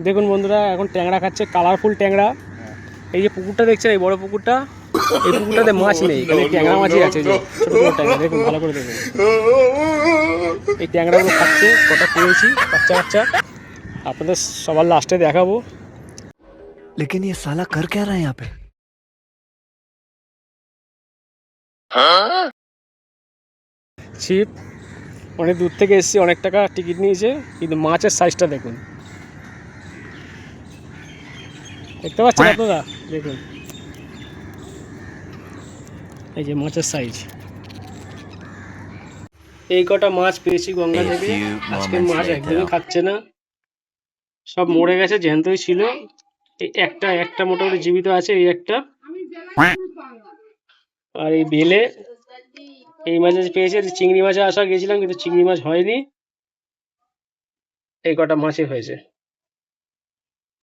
দেখুন বন্ধুরা, এখন ট্যাংরা খাচ্ছে, কালারফুল ট্যাংরা। এই যে পুকুরটা দেখছেন, এই বড় পুকুরটা, এই পুকুরটাতে মাছ নেই, এখানে ট্যাংরা মাছই আছে। যে ছোট ছোট ট্যাংরা দেখুন, ভালো করে দেখুন। এই ট্যাংরাগুলো খাচ্ছে, কটা পেয়েছি বাচ্চা বাচ্চা, আপনাদের সবার লাস্টে দেখাবো। लेकिन ये साला कर क्या रहा है यहाँ पे? ছিপ অনেক দূর থেকে এসেছি, অনেক টাকা টিকিট নিয়েছে, কিন্তু মাছের সাইজটা দেখুন, দেখতে পাচ্ছেন আপনারা? দেখুন এই যে মাছের সাইজ। এই কটা মাছ পেয়েছি গঙ্গা থেকে। আজকে মাছ একদমই খাচ্ছে না, সব মরে গেছে, জ্যান্তই ছিল। এই একটা একটা মোটামুটি জীবিত আছে, এই একটা। আর এই বেলে এই মাছ পেয়েছি। চিংড়ি মাছে আসা গেছিলাম, কিন্তু চিংড়ি মাছ হয়নি, এই কটা মাছই হয়েছে।